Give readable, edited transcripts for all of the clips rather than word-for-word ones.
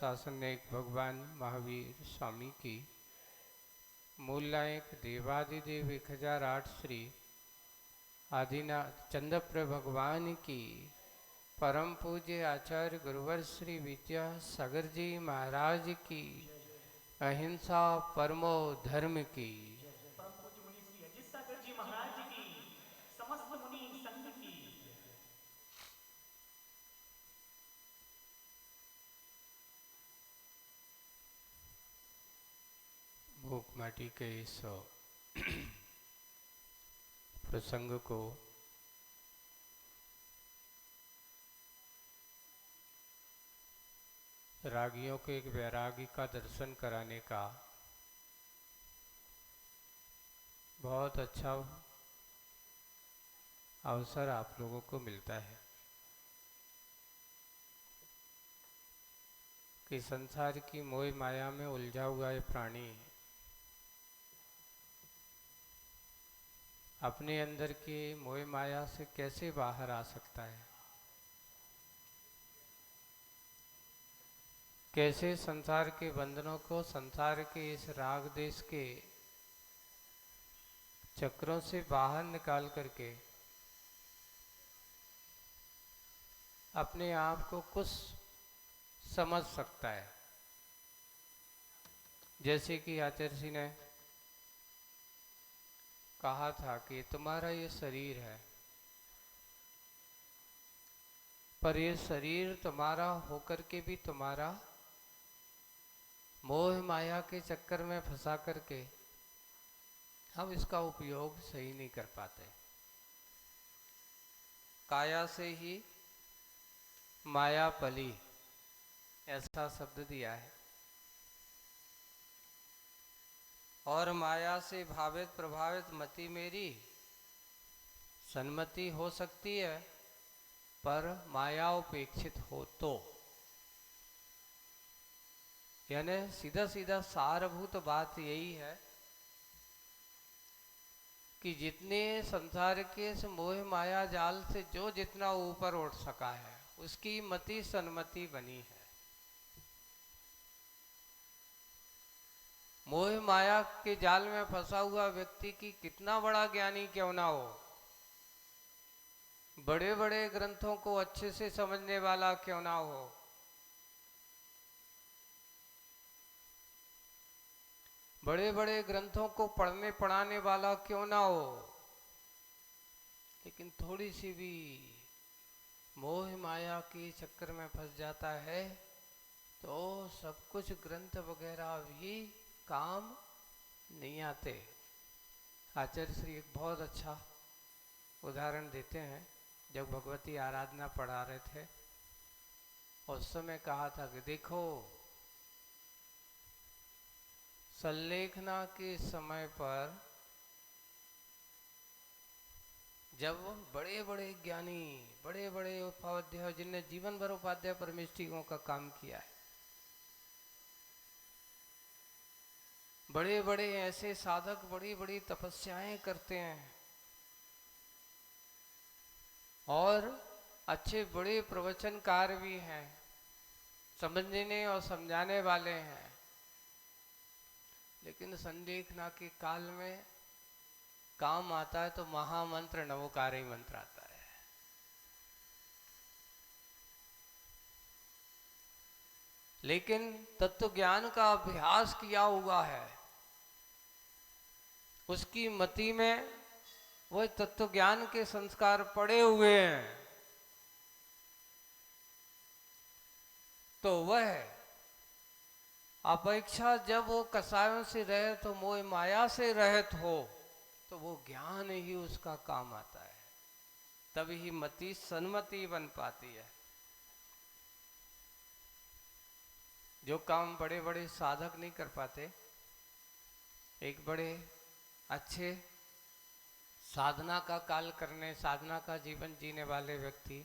शासन एक भगवान महावीर स्वामी की, मूलनायक देवादिदेव 1008 श्री आदिनाथ चंद्रप्र भगवान की, परम पूज्य आचार्य गुरुवर श्री विद्यासागर जी महाराज की, अहिंसा परमो धर्म की। परम पूज्य मुनि श्री अजित सागर जी महाराज की, समस्त मुनि संघ की। भूख माटी के इस प्रसंग को रागियों के एक वैरागी का दर्शन कराने का बहुत अच्छा अवसर आप लोगों को मिलता है कि संसार की मोह माया में उलझा हुआ ये प्राणी अपने अंदर की मोह माया से कैसे बाहर आ सकता है, कैसे संसार के बंधनों को, संसार के इस राग देश के चक्रों से बाहर निकाल करके अपने आप को कुछ समझ सकता है। जैसे कि आचार्य जी ने कहा था कि तुम्हारा ये शरीर है, पर ये शरीर तुम्हारा होकर के भी तुम्हारा मोह माया के चक्कर में फंसा करके हम इसका उपयोग सही नहीं कर पाते। काया से ही माया पली, ऐसा शब्द दिया है। और माया से भावित प्रभावित मति मेरी सन्मति हो सकती है, पर माया उपेक्षित हो तो, यानी सीधा सीधा सारभूत बात यही है कि जितने संसार के इस मोह माया जाल से जो जितना ऊपर उठ सका है उसकी मति सन्मति बनी है। मोह माया के जाल में फंसा हुआ व्यक्ति की कितना बड़ा ज्ञानी क्यों ना हो, बड़े बड़े ग्रंथों को अच्छे से समझने वाला क्यों ना हो, बड़े बड़े ग्रंथों को पढ़ने पढ़ाने वाला क्यों ना हो, लेकिन थोड़ी सी भी मोह माया के चक्कर में फंस जाता है तो सब कुछ ग्रंथ वगैरह भी काम नहीं आते। आचार्य श्री एक बहुत अच्छा उदाहरण देते हैं। जब भगवती आराधना पढ़ा रहे थे उस समय कहा था कि देखो, संलेखना के समय पर जब बड़े बड़े ज्ञानी, बड़े बड़े उपाध्याय जिनने जीवन भर उपाध्याय परमिष्टिकों का काम किया है, बड़े बड़े ऐसे साधक बड़ी बड़ी तपस्याएं करते हैं और अच्छे बड़े प्रवचनकार भी हैं, समझने और समझाने वाले हैं, लेकिन संलेखना के काल में काम आता है तो महामंत्र नवोकारी मंत्र आता है। लेकिन तत्व ज्ञान का अभ्यास किया हुआ है, उसकी मति में वह तत्व ज्ञान के संस्कार पड़े हुए हैं, तो वह अपेक्षा जब वो कसायों से रहित हो, मोह माया से रहित हो, तो वो ज्ञान ही उसका काम आता है, तभी मति सन्मति बन पाती है। जो काम बड़े बड़े साधक नहीं कर पाते, एक बड़े अच्छे साधना का काल करने, साधना का जीवन जीने वाले व्यक्ति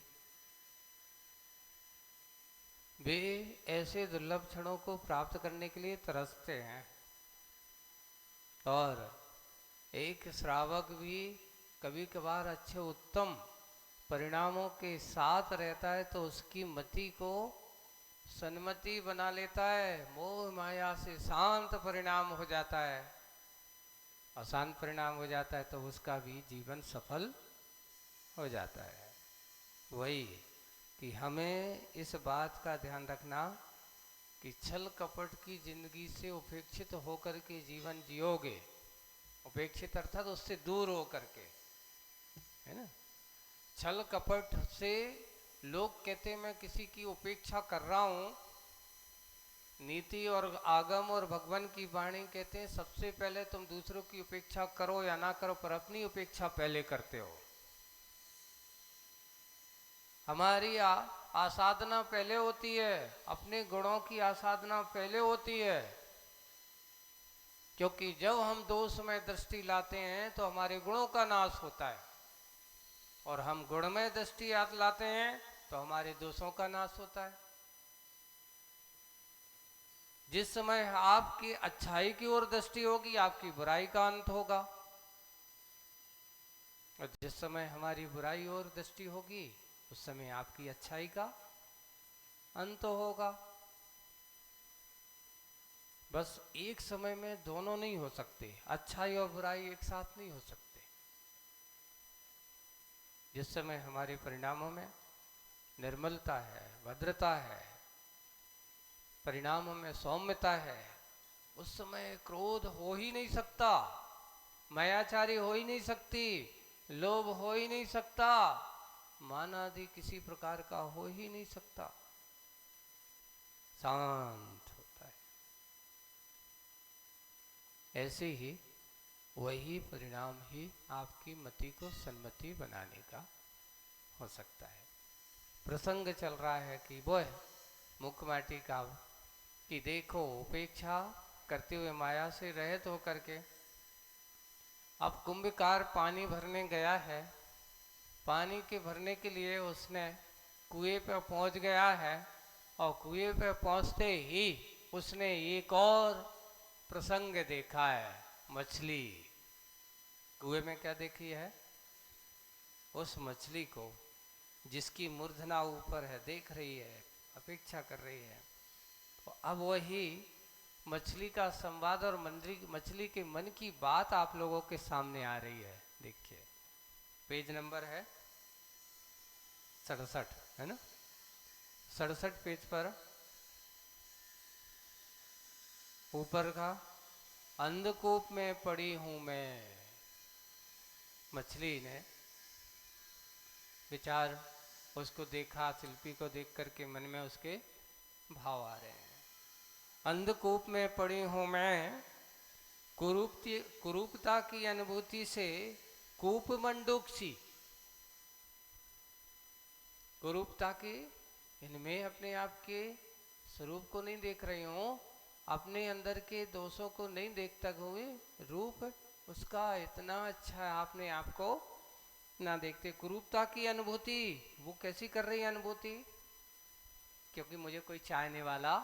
वे ऐसे दुर्लभ क्षणों को प्राप्त करने के लिए तरसते हैं। और एक श्रावक भी कभी कभार अच्छे उत्तम परिणामों के साथ रहता है तो उसकी मति को सन्मति बना लेता है, मोह माया से शांत परिणाम हो जाता है, अशांत परिणाम हो जाता है, तो उसका भी जीवन सफल हो जाता है। वही कि हमें इस बात का ध्यान रखना कि छल कपट की जिंदगी से उपेक्षित होकर के जीवन जियोगे, उपेक्षित अर्थात उससे दूर होकर के, है ना। छल कपट से लोग कहते हैं मैं किसी की उपेक्षा कर रहा हूं, नीति और आगम और भगवान की वाणी कहते हैं सबसे पहले तुम दूसरों की उपेक्षा करो या ना करो, पर अपनी उपेक्षा पहले करते हो। हमारी आसाधना पहले होती है, अपने गुणों की आसाधना पहले होती है, क्योंकि जब हम दोष में दृष्टि लाते हैं तो हमारे गुणों का नाश होता है, और हम गुण में दृष्टि लाते हैं तो हमारे दोषों का नाश होता है। जिस समय आपकी अच्छाई की ओर दृष्टि होगी, आपकी बुराई का अंत होगा, और जिस समय हमारी बुराई और दृष्टि होगी उस समय आपकी अच्छाई का अंत होगा। बस एक समय में दोनों नहीं हो सकते, अच्छाई और बुराई एक साथ नहीं हो सकते। जिस समय हमारे परिणामों में निर्मलता है, भद्रता है, परिणामों में सौम्यता है, उस समय क्रोध हो ही नहीं सकता, मायाचारी हो ही नहीं सकती, लोभ हो ही नहीं सकता, मान आदि किसी प्रकार का हो ही नहीं सकता, शांत होता है। ऐसे ही वही परिणाम ही आपकी मति को सन्मति बनाने का हो सकता है। प्रसंग चल रहा है कि वो मुखमाटी का, कि देखो उपेक्षा करते हुए माया से रहित होकर के अब कुंभकार पानी भरने गया है, पानी के भरने के लिए उसने कुएं पर पहुंच गया है, और कुएं पर पहुंचते ही उसने एक और प्रसंग देखा है, मछली। कुएं में क्या देखी है? उस मछली को जिसकी मूर्धना ऊपर है, देख रही है, अपेक्षा कर रही है। तो अब वही मछली का संवाद और मछली के मन की बात आप लोगों के सामने आ रही है। देखिए पेज नंबर है 67, है ना, 67 पेज पर ऊपर का, अंधकूप में पड़ी हूं मैं। मछली ने विचार उसको देखा, शिल्पी को देख करके मन में उसके भाव आ रहे हैं। अंधकूप में पड़ी हूं मैं, कुरूपता की अनुभूति से कूप मंडूक सी। कुरूपता के इनमें अपने आप के स्वरूप को नहीं देख रही हूं, अपने अंदर के दोषों को नहीं देखता हुए रूप उसका इतना अच्छा है, आपने आपको ना देखते। कुरूपता की अनुभूति वो कैसी कर रही है अनुभूति? क्योंकि मुझे कोई चाहने वाला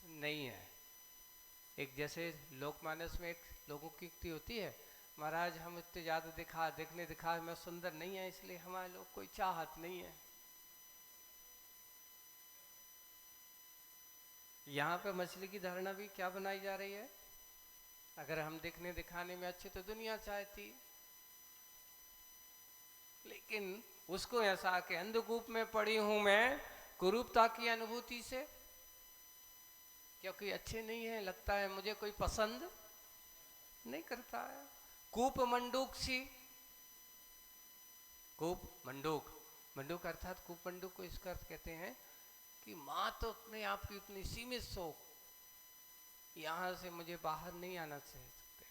नहीं है। एक जैसे लोकमानस में एक लोगों की युक्ति होती है, महाराज हम इतने ज्यादा देखने दिखा में सुंदर नहीं है, इसलिए हमारे लोग कोई चाहत नहीं है। यहाँ पे मछली की धारणा भी क्या बनाई जा रही है? अगर हम देखने दिखाने में अच्छे तो दुनिया चाहती, लेकिन उसको ऐसा कि अंधकूप में पड़ी हूं मैं कुरूपता की अनुभूति से, क्योंकि अच्छे नहीं है, लगता है मुझे कोई पसंद नहीं करता है। कूप मंडूक सी, कूप मंडूक, मंडूक अर्थात कूप मंडूक को इसका अर्थ कहते हैं कि माँ तो अपने आप की उतनी सीमित सोच, यहां से मुझे बाहर नहीं आना चाहिए सकते,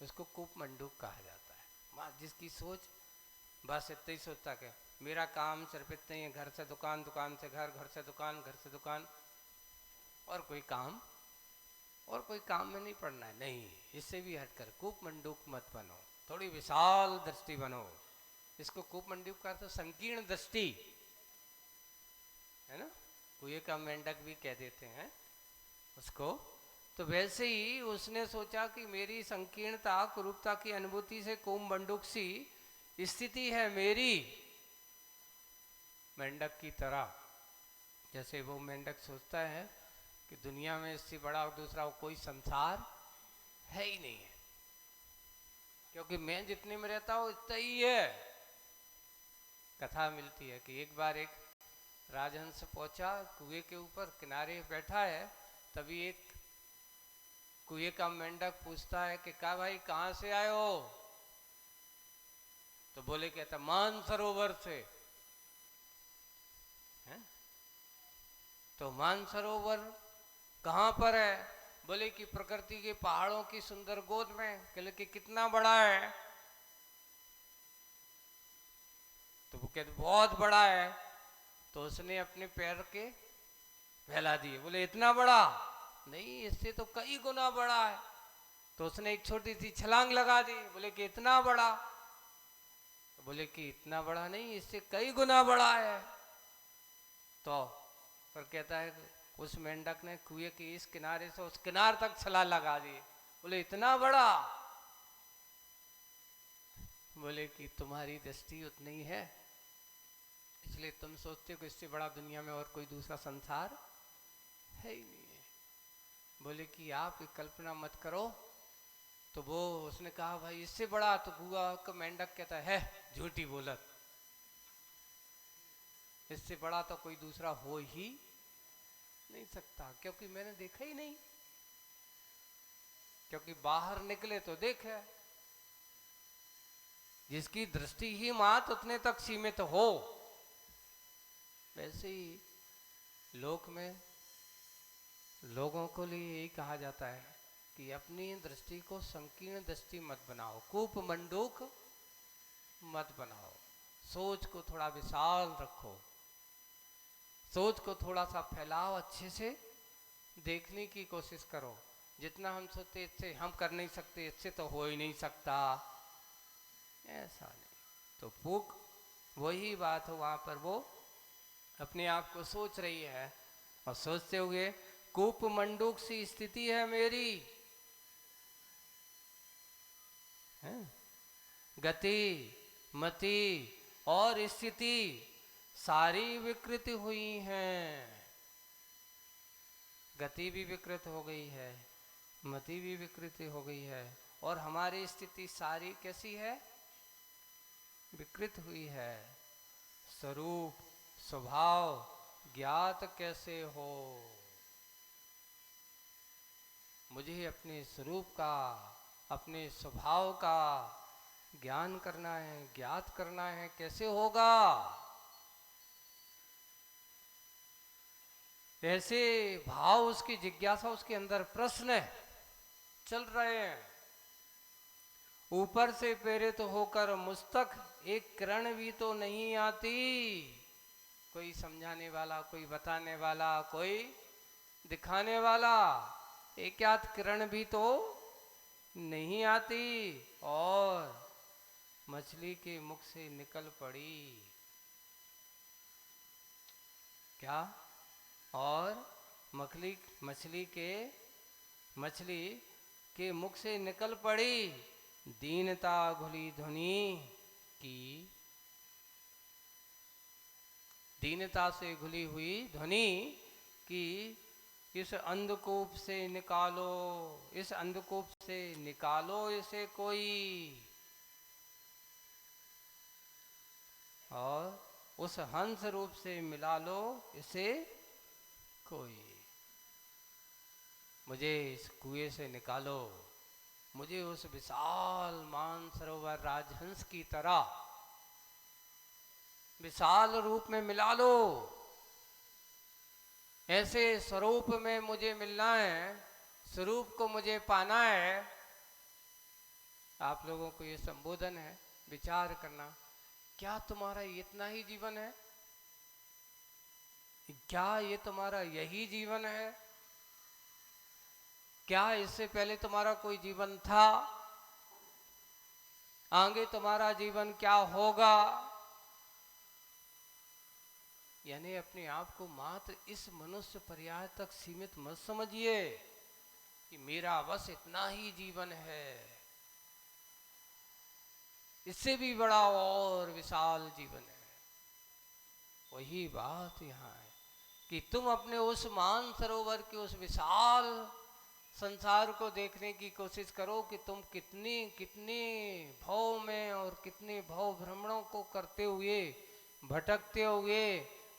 उसको कूप मंडूक कहा जाता है। माँ जिसकी सोच बस इतना ही सोचता कि मेरा काम सिर्फ इतना ही है, घर से दुकान, दुकान से घर, घर से दुकान, घर से दुकान, और कोई काम में नहीं पड़ना है। नहीं, इससे भी हटकर कूप मंडूक मत बनो, थोड़ी विशाल दृष्टि बनो। इसको कूप मंडूक का तो संकीर्ण दृष्टि है ना, कुएं का मेंढक भी कह देते हैं उसको। तो वैसे ही उसने सोचा कि मेरी संकीर्णता, कुरूपता की अनुभूति से कूप मंडूक सी स्थिति है मेरी, मेंढक की तरह, जैसे वो मेंढक सोचता है कि दुनिया में इससे बड़ा दूसरा कोई संसार है ही नहीं है, क्योंकि मैं जितने में रहता हूँ इतना ही है। कथा मिलती है कि एक बार एक राजहंस पहुंचा कुएं के ऊपर, किनारे बैठा है, तभी एक कुएं का मेंढक पूछता है कि का भाई कहाँ से आए हो? तो बोले कहता मानसरोवर से। है? तो मानसरोवर कहाँ पर है? बोले कि प्रकृति के पहाड़ों की सुंदर गोद में। कहले कि कितना बड़ा है? तो वो कहते बहुत बड़ा है। तो उसने अपने पैर के फैला दिए, बोले इतना बड़ा नहीं, इससे तो कई गुना बड़ा है। तो उसने एक छोटी सी छलांग लगा दी, बोले कि इतना बड़ा। तो बोले कि इतना बड़ा नहीं, इससे कई गुना बड़ा है। तो पर कहता है उस मेंढक ने कुएं के इस किनारे से उस किनार तक छलांग लगा दी, बोले इतना बड़ा। बोले कि तुम्हारी दृष्टि उतनी ही है, इसलिए तुम सोचते हो कि इससे बड़ा दुनिया में और कोई दूसरा संसार है ही नहीं है। बोले कि आप कल्पना मत करो। तो वो उसने कहा भाई इससे बड़ा? तो गुआ का मेंढक कहता है झूठी बोलत, इससे बड़ा तो कोई दूसरा हो ही नहीं सकता, क्योंकि मैंने देखा ही नहीं। क्योंकि बाहर निकले तो देखे, जिसकी दृष्टि ही मात उतने तक सीमित हो। वैसे ही लोक में लोगों को लिए यही कहा जाता है कि अपनी दृष्टि को संकीर्ण दृष्टि मत बनाओ, कूप मंडूक मत बनाओ। सोच को थोड़ा विशाल रखो, सोच को थोड़ा सा फैलाओ, अच्छे से देखने की कोशिश करो। जितना हम सोचते इससे हम कर नहीं सकते, इससे तो हो ही नहीं सकता, ऐसा नहीं। तो फूक वही बात हो, वहां पर वो अपने आप को सोच रही है और सोचते हुए कूप मंडूक सी स्थिति है मेरी। है? गति मति और स्थिति सारी विकृत हुई हैं। गति भी विकृत हो गई है, मति भी विकृत हो गई है, और हमारी स्थिति सारी कैसी है? विकृत हुई है। स्वरूप स्वभाव ज्ञात कैसे हो? मुझे अपने स्वरूप का, अपने स्वभाव का ज्ञान करना है, ज्ञात करना है। कैसे होगा? ऐसे भाव, उसकी जिज्ञासा, उसके अंदर प्रश्न चल रहे हैं। ऊपर से प्रेरित होकर मुझ तक एक किरण भी तो नहीं आती। कोई समझाने वाला, कोई बताने वाला, कोई दिखाने वाला, एक आध किरण भी तो नहीं आती। और मछली के मुख से निकल पड़ी क्या? और मछली के मुख से निकल पड़ी दीनता घुली ध्वनि की। दीनता से घुली हुई ध्वनि की, इस अंधकूप से निकालो, इस अंधकूप से निकालो इसे कोई, और उस हंस रूप से मिला लो इसे कोई। मुझे इस कुएं से निकालो, मुझे उस विशाल मानसरोवर राजहंस की तरह विशाल रूप में मिला लो। ऐसे स्वरूप में मुझे मिलना है, स्वरूप को मुझे पाना है। आप लोगों को ये संबोधन है, विचार करना, क्या तुम्हारा इतना ही जीवन है? क्या ये तुम्हारा यही जीवन है? क्या इससे पहले तुम्हारा कोई जीवन था? आगे तुम्हारा जीवन क्या होगा? यानी अपने आप को मात्र इस मनुष्य पर्याय तक सीमित मत समझिए कि मेरा बस इतना ही जीवन है। इससे भी बड़ा और विशाल जीवन है। वही बात यहाँ है कि तुम अपने उस मान सरोवर के उस विशाल संसार को देखने की कोशिश करो कि तुम कितनी कितनी भव में और कितने भव भ्रमणों को करते हुए, भटकते हुए,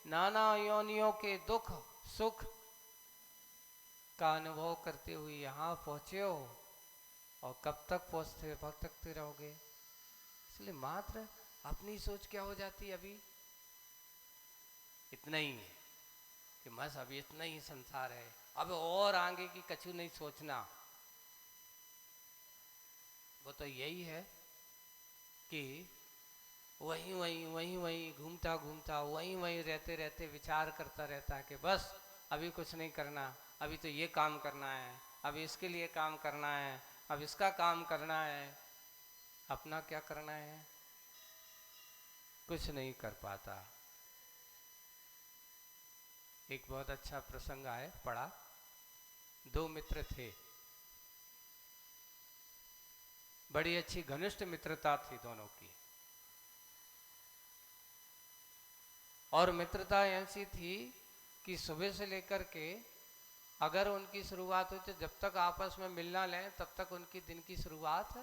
नाना योनियों के दुख सुख का अनुभव करते हुए यहाँ पहुँचे हो, और कब तक पहुँचते भटकते रहोगे। इसलिए मात्र अपनी सोच क्या हो जाती है, अभी इतना ही है कि बस अभी इतना ही संसार है, अब और आगे की कछु नहीं सोचना। वो तो यही है कि वहीं वहीं वहीं वहीं घूमता घूमता वहीं वहीं रहते रहते विचार करता रहता है कि बस अभी कुछ नहीं करना, अभी तो ये काम करना है, अभी इसके लिए काम करना है, अब इसका काम करना है। अपना क्या करना है, कुछ नहीं कर पाता। एक बहुत अच्छा प्रसंग आए पड़ा। दो मित्र थे, बड़ी अच्छी घनिष्ठ मित्रता थी दोनों की, और मित्रता ऐसी थी कि सुबह से लेकर के अगर उनकी शुरुआत हुई तो जब तक आपस में मिलना लें तब तक उनकी दिन की शुरुआत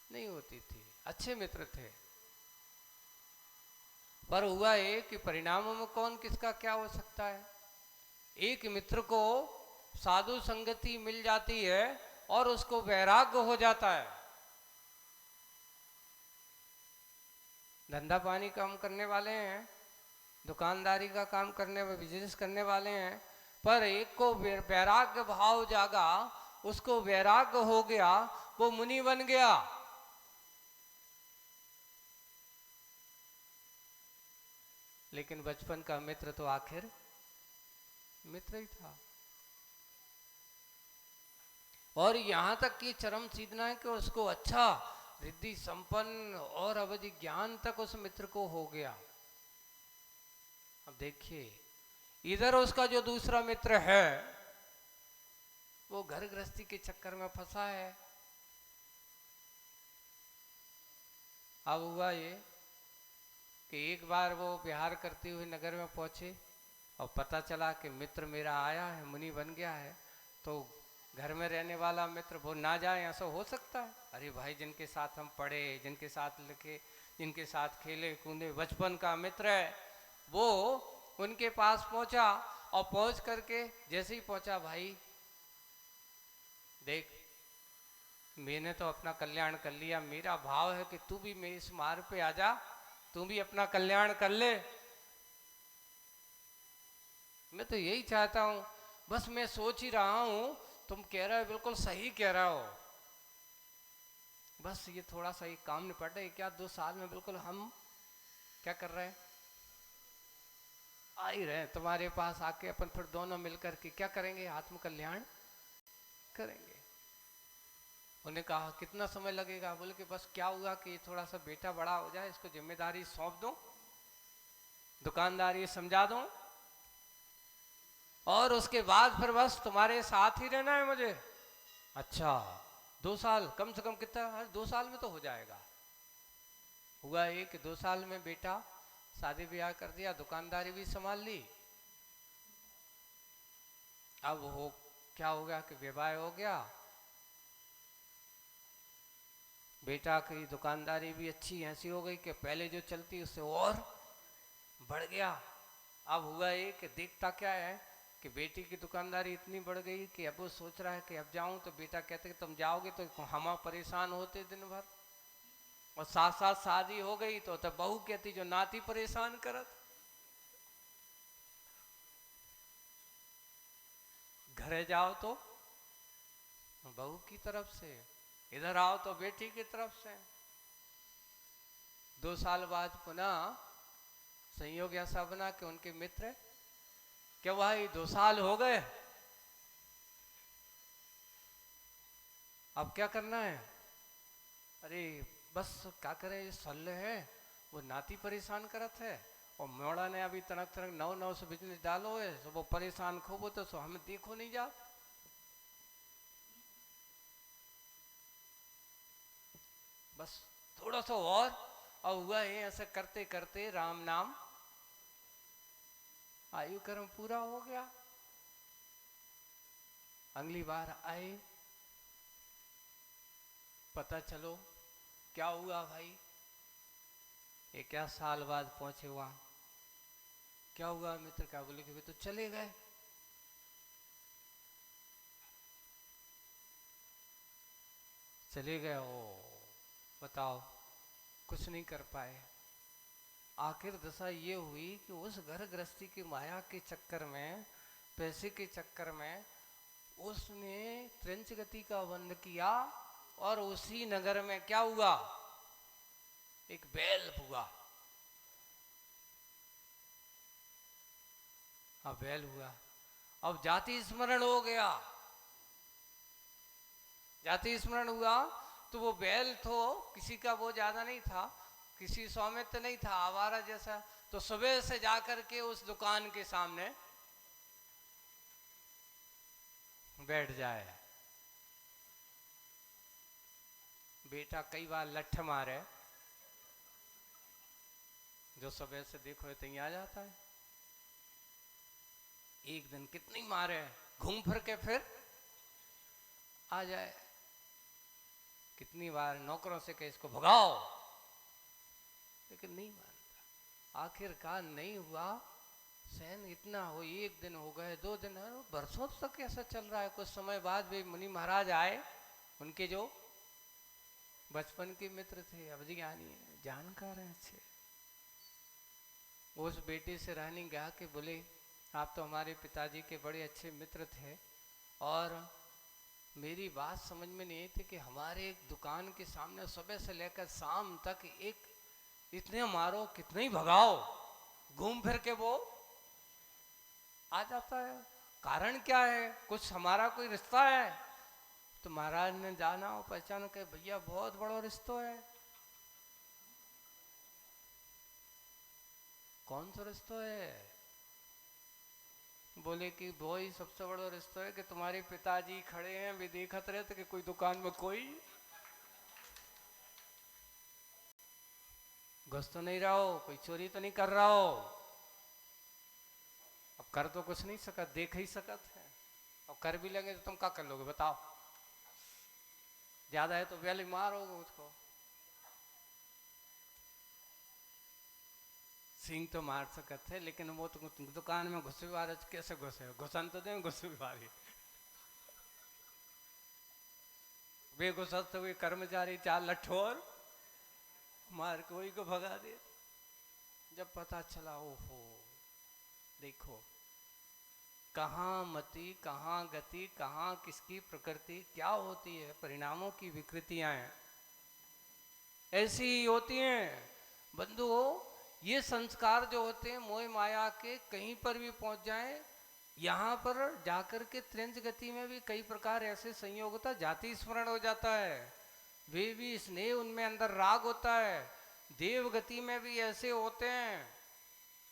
नहीं होती थी। अच्छे मित्र थे, पर हुआ ये कि परिणामों में कौन किसका क्या हो सकता है। एक मित्र को साधु संगति मिल जाती है और उसको वैराग्य हो जाता है, धंधा पानी काम करने वाले हैं, दुकानदारी का काम करने में बिजनेस करने वाले हैं, पर एक को वैराग्य भाव जागा, उसको वैराग्य हो गया, वो मुनि बन गया। लेकिन बचपन का मित्र तो आखिर मित्र ही था। और यहां तक कि चरम सीधना है कि उसको अच्छा रिद्धि संपन्न और अवधि ज्ञान तक उस मित्र को हो गया। अब देखिए, इधर उसका जो दूसरा मित्र है वो घर गृहस्थी के चक्कर में फंसा है। अब हुआ ये कि एक बार वो विहार करते हुए नगर में पहुंचे और पता चला कि मित्र मेरा आया है, मुनि बन गया है। तो घर में रहने वाला मित्र वो ना जाए, ऐसा हो सकता है? अरे भाई, जिनके साथ हम पढ़े, जिनके साथ लिखे, जिनके साथ खेले कूदे, बचपन का मित्र है, वो उनके पास पहुंचा और पहुंच करके जैसे ही पहुंचा, भाई देख, मैंने तो अपना कल्याण कर लिया, मेरा भाव है कि तू भी मेरे इस मार्ग पे आ जा, तू भी अपना कल्याण कर ले। मैं तो यही चाहता हूं, बस मैं सोच ही रहा हूं, तुम कह रहे हो बिल्कुल सही कह रहे हो, बस ये थोड़ा सा ये काम निपट है क्या, 2 साल में बिल्कुल हम क्या कर रहे हैं, आ ही रहे तुम्हारे पास आके, अपन फिर दोनों मिलकर के क्या करेंगे, आत्म कल्याण करेंगे। उन्हें कहा कितना समय लगेगा, बोले कि बस क्या हुआ कि थोड़ा सा बेटा बड़ा हो जाए, इसको जिम्मेदारी सौंप दूं, दुकानदारी समझा दूं, और उसके बाद फिर बस तुम्हारे साथ ही रहना है मुझे। अच्छा, 2 साल कम से कम कितना, 2 साल में तो हो जाएगा। हुआ ये कि 2 साल में बेटा शादी ब्याह कर दिया, दुकानदारी भी संभाल ली। अब हो क्या हो गया कि विवाह हो गया, बेटा की दुकानदारी भी अच्छी ऐसी हो गई कि पहले जो चलती उससे और बढ़ गया। अब हुआ ये कि देखता क्या है कि बेटी की दुकानदारी इतनी बढ़ गई कि अब वो सोच रहा है कि अब जाऊं, तो बेटा कहते कि तुम जाओगे तो हम परेशान होते दिन भर, और साथ साथ शादी हो गई तो बहू कहती जो नाती परेशान करत, घरे जाओ तो बहू की तरफ से, इधर आओ तो बेटी की तरफ से। 2 साल बाद पुनः संयोग ऐसा बना कि उनके मित्र, क्या भाई 2 साल हो गए, अब क्या करना है? अरे बस क्या करे, ये सल्ले है, वो नाती परेशान करत है, और मोड़ा ने अभी तनक तनक नौ नौ से बिजनेस डालो है, तो वो परेशान खूब होते, सो हमें देखो नहीं जा, बस थोड़ा सा और हुआ है। ऐसे करते करते राम नाम आयु कर्म पूरा हो गया। अगली बार आए, पता चलो क्या हुआ भाई, ये क्या साल बाद पहुंचे वहां, क्या हुआ मित्र, क्या बोले कि वे तो चले गए। चले गए हो, बताओ, कुछ नहीं कर पाए। आखिर दशा ये हुई कि उस घर गृहस्थी की माया के चक्कर में, पैसे के चक्कर में उसने त्रिंच गति का बंद किया, और उसी नगर में क्या हुआ, एक बैल हुआ। हाँ बैल हुआ। अब जाति स्मरण हो गया, जाति स्मरण हुआ तो वो बैल तो किसी का वो ज्यादा नहीं था, किसी स्वामित्व नहीं था, आवारा जैसा। तो सुबह से जाकर के उस दुकान के सामने बैठ जाए। बेटा कई बार लठ मारे, जो सुबह से देखो तो आ जाता है। एक दिन कितनी मारे, घूम फिर के फिर आ जाए। कितनी बार नौकरों से कहे इसको भगाओ, लेकिन नहीं मानता। आखिरकार नहीं हुआ सहन, इतना हो, एक दिन हो गए, 2 दिन, बरसों तक ऐसा चल रहा है। कुछ समय बाद भी मुनि महाराज आए, उनके जो बचपन के मित्र थे, अवधि ज्ञानी जानकार हैं अच्छे। उस बेटे से रहने गया कि बोले आप तो हमारे पिताजी के बड़े अच्छे मित्र थे, और मेरी बात समझ में नहीं थी कि हमारे एक दुकान के सामने सुबह से लेकर शाम तक एक इतने मारो कितने ही भगाओ, घूम फिर के वो आ जाता है। कारण क्या है, कुछ हमारा कोई रिश्ता है? तो महाराज ने जाना और पहचान के, भैया बहुत बड़ा रिश्ता है। कौन सा रिश्ता है? बोले कि वो ही सबसे बड़ा रिश्ता है कि तुम्हारे पिताजी खड़े हैं, वे देखत रहे थे कि कोई दुकान में कोई घुस तो नहीं रहा हो, कोई चोरी तो नहीं कर रहा हो। अब कर तो कुछ नहीं सकत, देख ही सकत है। और कर भी लगे तो तुम क्या कर लोगे बताओ? ज्यादा है तो पहले मारोगे उसको। सिंह तो मार सकते थे, लेकिन वो तो दुकान में घुसे वाले कैसे घुसे, घुसन तो दे घुसे वाले। वे घुसते हुए कर्मचारी 4 लठोर मार के वही को भगा दे। जब पता चला, ओहो देखो कहाँ मति, कहाँ गति, कहाँ किसकी प्रकृति क्या होती है, परिणामों की विकृतियां हैं ऐसी ही होती हैं। बंधुओं, ये संस्कार जो होते हैं मोह माया के, कहीं पर भी पहुंच जाएं, यहाँ पर जाकर के त्रिंच गति में भी कई प्रकार ऐसे संयोग होता है, जाति स्मरण हो जाता है, वे भी स्नेह, उनमें अंदर राग होता है। देव गति में भी ऐसे होते हैं,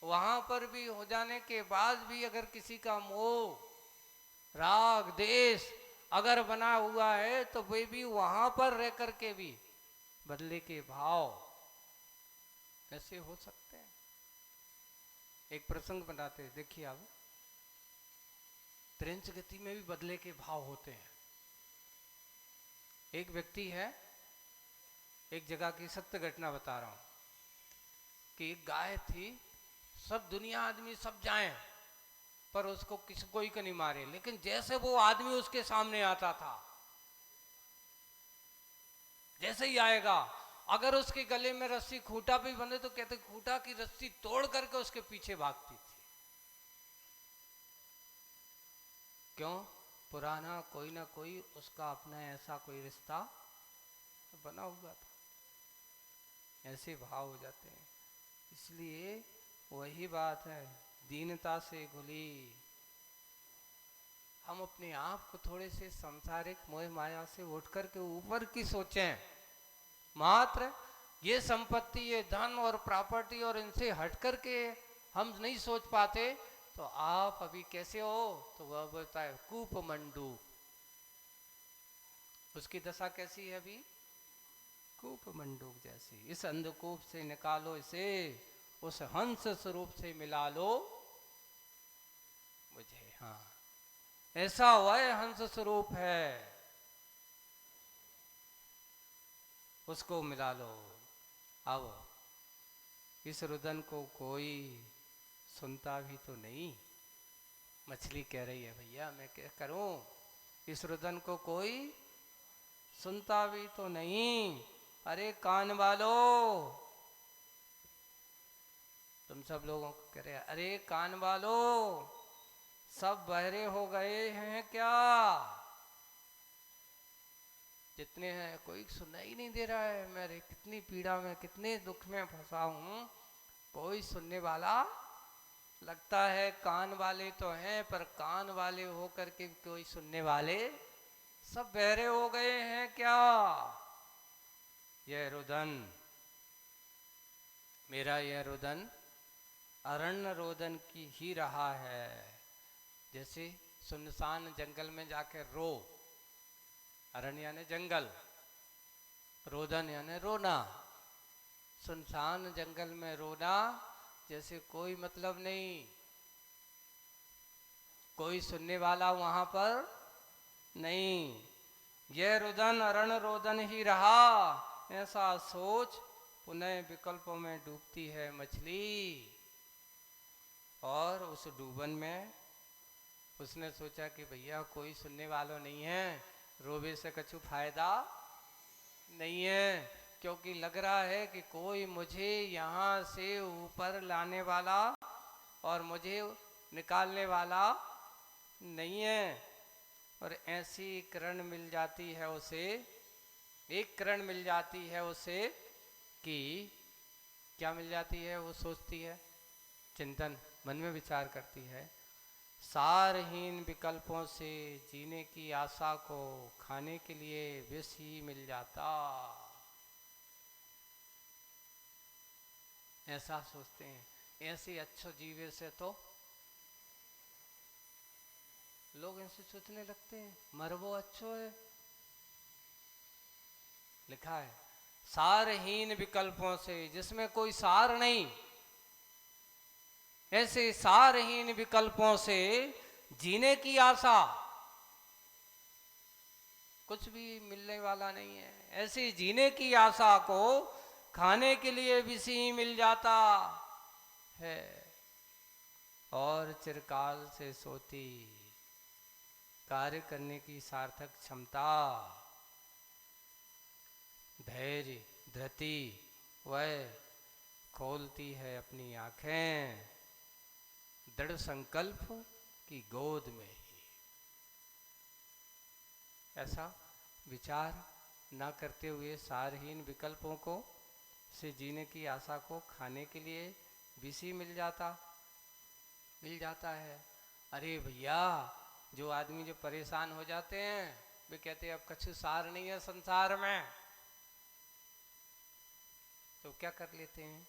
वहां पर भी हो जाने के बाद भी अगर किसी का मोह राग देश अगर बना हुआ है, तो वे भी वहां पर रह करके भी बदले के भाव कैसे हो सकते हैं। एक प्रसंग बनाते हैं, देखिए आप, त्रिंच गति में भी बदले के भाव होते हैं। एक व्यक्ति है, एक जगह की सत्य घटना बता रहा हूं कि एक गाय थी, सब दुनिया आदमी सब जाएं पर उसको किसी कोई को नहीं मारे, लेकिन जैसे वो आदमी उसके सामने आता था, जैसे ही आएगा, अगर उसके गले में रस्सी खूंटा भी बंधे तो कहते खूंटा की रस्सी तोड़ करके उसके पीछे भागती थी। क्यों? पुराना कोई ना कोई उसका अपना ऐसा कोई रिश्ता बना हुआ था। ऐसे भाव हो जाते हैं। इसलिए वही बात है, दीनता से घुली। हम अपने आप को थोड़े से सांसारिक मोह माया से उठ करके ऊपर की सोचें। मात्र ये संपत्ति, ये धन और प्रॉपर्टी और इनसे हट करके हम नहीं सोच पाते, तो आप अभी कैसे हो? तो वह बोलता है कूपमंडू। उसकी दशा कैसी है अभी? कूपमंडूक जैसी। इस अंधकूप से निकालो इसे, उस हंस स्वरूप से मिला लो, मुझे। हाँ, ऐसा वह हंस स्वरूप है, उसको मिला लो। अब इस रुदन को कोई सुनता भी तो नहीं। मछली कह रही है भैया मैं क्या करूं, इस रुदन को कोई सुनता भी तो नहीं। अरे कान वालों, तुम सब लोगों को कह रहे हैं, अरे कान वालों, सब बहरे हो गए हैं क्या? जितने हैं कोई सुनना ही नहीं दे रहा है। मेरे कितनी पीड़ा में, कितने दुख में फंसा हूं, कोई सुनने वाला, लगता है कान वाले तो हैं पर कान वाले होकर के कोई सुनने वाले, सब बहरे हो गए हैं क्या? यह रुदन, मेरा यह रुदन अरण्य रोदन की ही रहा है। जैसे सुनसान जंगल में जाकर रो, अरण्य यानी जंगल, रोदन यानी रोना, सुनसान जंगल में रोना, जैसे कोई मतलब नहीं, कोई सुनने वाला वहां पर नहीं। यह रुदन अरण रोदन ही रहा, ऐसा सोच पुनः विकल्पों में डूबती है मछली। और उस डूबन में उसने सोचा कि भैया कोई सुनने वालों नहीं है, रोबे से कछु फायदा नहीं है, क्योंकि लग रहा है कि कोई मुझे यहाँ से ऊपर लाने वाला और मुझे निकालने वाला नहीं है। और ऐसी किरण मिल जाती है उसे, एक किरण मिल जाती है उसे कि क्या मिल जाती है, वो सोचती है, चिंतन मन में विचार करती है, सारहीन विकल्पों से जीने की आशा को खाने के लिए विष ही मिल जाता। ऐसा सोचते हैं, ऐसे अच्छो जीवे से तो लोग ऐसे सोचने लगते हैं, मरवो अच्छो है। लिखा है सारहीन विकल्पों से, जिसमें कोई सार नहीं, ऐसे सारहीन विकल्पों से जीने की आशा, कुछ भी मिलने वाला नहीं है, ऐसी जीने की आशा को खाने के लिए विषी मिल जाता है। और चिरकाल से सोती कार्य करने की सार्थक क्षमता, धैर्य धृति वह खोलती है अपनी आंखें दृढ़ संकल्प की गोद में ही। ऐसा विचार न करते हुए सारहीन विकल्पों को से जीने की आशा को खाने के लिए विषी मिल जाता है। अरे भैया, जो आदमी जो परेशान हो जाते हैं, वे कहते हैं अब कछु सार नहीं है संसार में, तो क्या कर लेते हैं,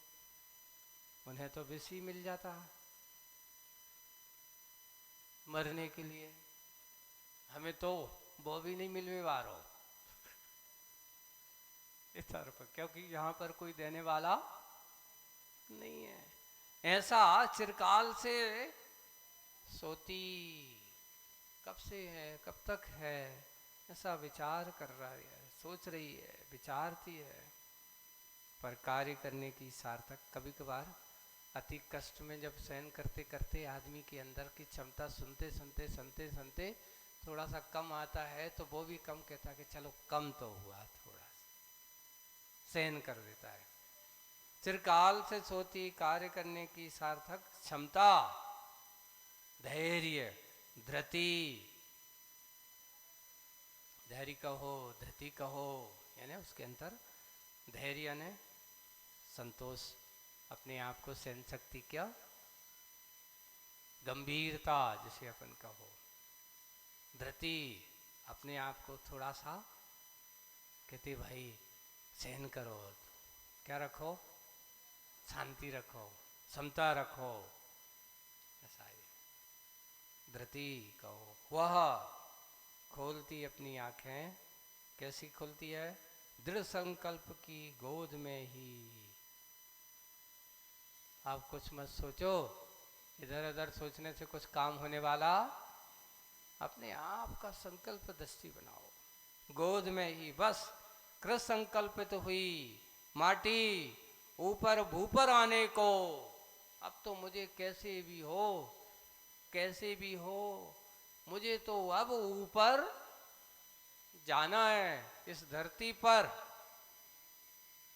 उन्हें तो विषी मिल जाता है मरने के लिए। हमें तो वो भी नहीं मिलने वाला इस तरफ, क्योंकि यहाँ पर कोई देने वाला नहीं है। ऐसा चिरकाल से सोती, कब से है, कब तक है, ऐसा विचार कर रहा है, सोच रही है, विचारती है, पर कार्य करने की सार्थक। कभी कभार अति कष्ट में जब सहन करते करते आदमी के अंदर की क्षमता सुनते थोड़ा सा कम आता है, तो वो भी कम कहता है कि चलो कम तो हुआ, थोड़ा सहन कर देता है। चिरकाल से सोती कार्य करने की सार्थक क्षमता, धैर्य धृति, धैर्य कहो धृति कहो, यानी उसके अंदर धैर्य यानी संतोष, अपने आप को सहन शक्ति, क्या गंभीरता जिसे अपन कहो, धृति अपने आप को थोड़ा सा कहते भाई सहन करो, क्या रखो, शांति रखो, समता रखो, ऐसा ही धृति कहो। वह खोलती अपनी आंखें, कैसी खोलती है, दृढ़ संकल्प की गोद में ही। आप कुछ मत सोचो, इधर उधर सोचने से कुछ काम होने वाला, अपने आप का संकल्प दृष्टि बनाओ। गोद में ही बस कृत संकल्पित हुई माटी ऊपर भूपर आने को। अब तो मुझे कैसे भी हो, कैसे भी हो, मुझे तो अब ऊपर जाना है। इस धरती पर,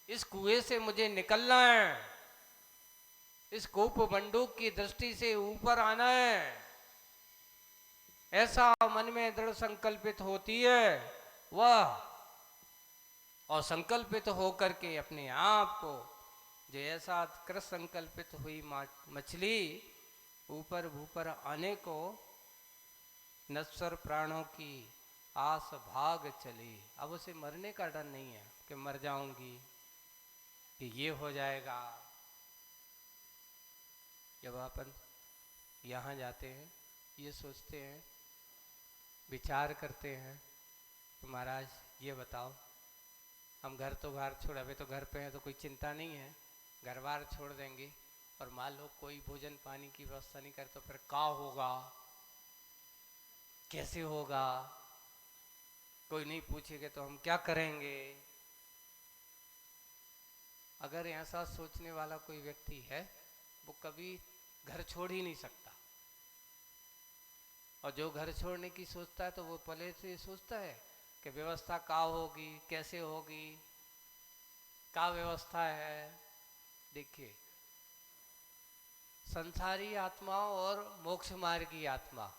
इस कुएं से मुझे निकलना है, इस कूप बंदूक की दृष्टि से ऊपर आना है। ऐसा मन में दृढ़ संकल्पित होती है वह, और संकल्पित होकर के अपने आप को, जो ऐसा कृत संकल्पित हुई मछली ऊपर भूपर आने को, नश्वर प्राणों की आस भाग चली। अब उसे मरने का डर नहीं है कि मर जाऊंगी, कि ये हो जाएगा। जब अपन यहाँ जाते हैं, ये सोचते हैं, विचार करते हैं तो महाराज ये बताओ, हम घर तो घर छोड़, अभी तो घर पे हैं तो कोई चिंता नहीं है, घर बार छोड़ देंगे और मान लो कोई भोजन पानी की व्यवस्था नहीं करे तो फिर क्या होगा, कैसे होगा, कोई नहीं पूछेगा तो हम क्या करेंगे। अगर ऐसा सोचने वाला कोई व्यक्ति है, वो कभी घर छोड़ ही नहीं सकता। और जो घर छोड़ने की सोचता है तो वो पहले से सोचता है कि व्यवस्था क्या होगी, कैसे होगी, क्या व्यवस्था है। देखिए, संसारी आत्मा और मोक्ष मार्ग की आत्मा,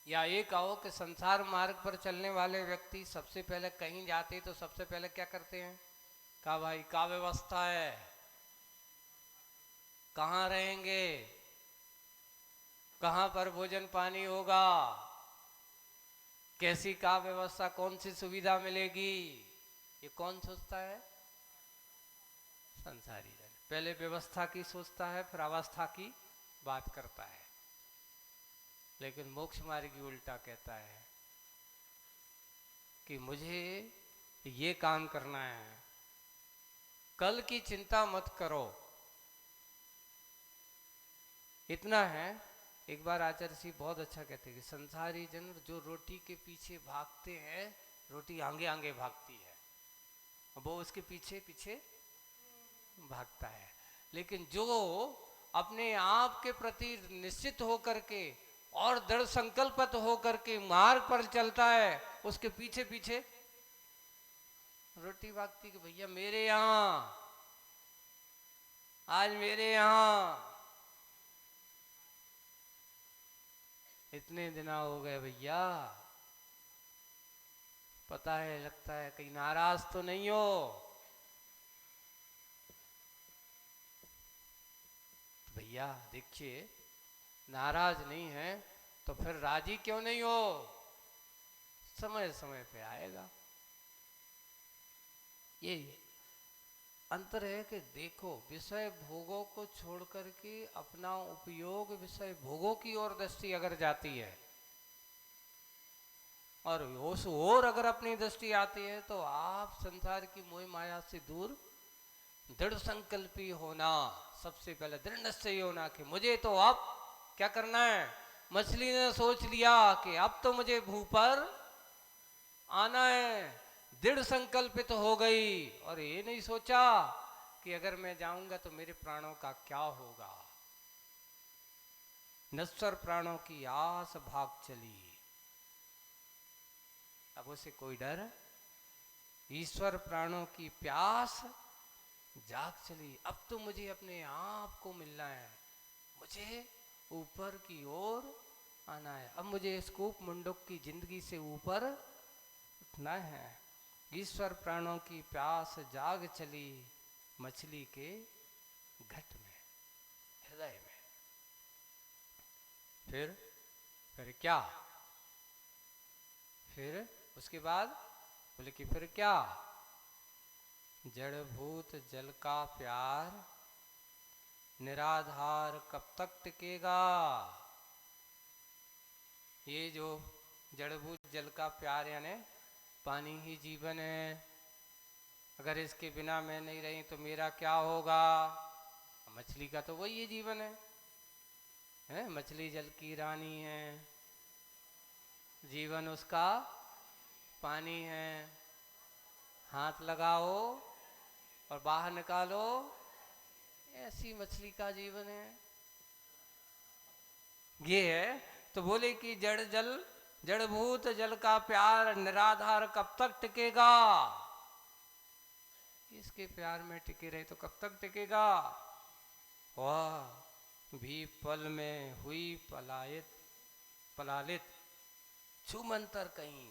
या ये कहो कि संसार मार्ग पर चलने वाले व्यक्ति सबसे पहले कहीं जाते तो सबसे पहले क्या करते हैं, कहा भाई क्या व्यवस्था है, कहाँ रहेंगे, कहाँ पर भोजन पानी होगा, कैसी क्या व्यवस्था, कौन सी सुविधा मिलेगी, ये कौन सोचता है, संसारी जन। पहले व्यवस्था की सोचता है, फिर अवस्था की बात करता है। लेकिन मोक्ष मार्गी उल्टा कहता है कि मुझे ये काम करना है, कल की चिंता मत करो। इतना है, एक बार आचार्य जी बहुत अच्छा कहते हैं कि संसारी जन जो रोटी के पीछे भागते हैं, रोटी आगे आगे भागती है, वो उसके पीछे पीछे भागता है। लेकिन जो अपने आप के प्रति निश्चित होकर के और दृढ़ संकल्पित होकर के मार्ग पर चलता है, उसके पीछे पीछे रोटी भागती कि भैया मेरे यहाँ, आज मेरे यहाँ इतने दिन हो गए भैया, पता है, लगता है कहीं नाराज तो नहीं हो। भैया देखिए, नाराज नहीं है तो फिर राजी क्यों नहीं हो, समय समय पे आएगा। ये अंतर है कि देखो, विषय भोगों को छोड़ करके अपना उपयोग विषय भोगों की ओर दृष्टि अगर जाती है, और उस ओर अगर अपनी दृष्टि आती है, तो आप संसार की मोह माया से दूर दृढ़ संकल्पी होना, सबसे पहले दृढ़ निश्चय होना कि मुझे तो अब क्या करना है। मछली ने सोच लिया कि अब तो मुझे भू पर आना है, दृढ़ संकल्पित हो गई, और ये नहीं सोचा कि अगर मैं जाऊंगा तो मेरे प्राणों का क्या होगा। नश्वर प्राणों की आस भाग चली, अब उसे कोई डर, ईश्वर प्राणों की प्यास जाग चली। अब तो मुझे अपने आप को मिलना है, मुझे ऊपर की ओर आना है, अब मुझे इस कूप मुंडुक की जिंदगी से ऊपर उठना है। ईश्वर प्राणों की प्यास जाग चली मछली के घट में, हृदय में। फिर क्या, फिर उसके बाद बोले कि फिर क्या, जड़भूत जल का प्यार निराधार कब तक टिकेगा। ये जो जड़भूत जल का प्यार यानी पानी ही जीवन है, अगर इसके बिना मैं नहीं रही तो मेरा क्या होगा। मछली का तो वही ये जीवन है, है। मछली जल की रानी है, जीवन उसका पानी है। हाथ लगाओ और बाहर निकालो, ऐसी मछली का जीवन है। ये है। तो बोले कि जड़ जल, जड़भूत जल का प्यार निराधार कब तक टिकेगा। इसके प्यार में टिके रहे तो कब तक टिकेगा। वाह भी पल में हुई पलायित पलालित, छुमंतर कहीं,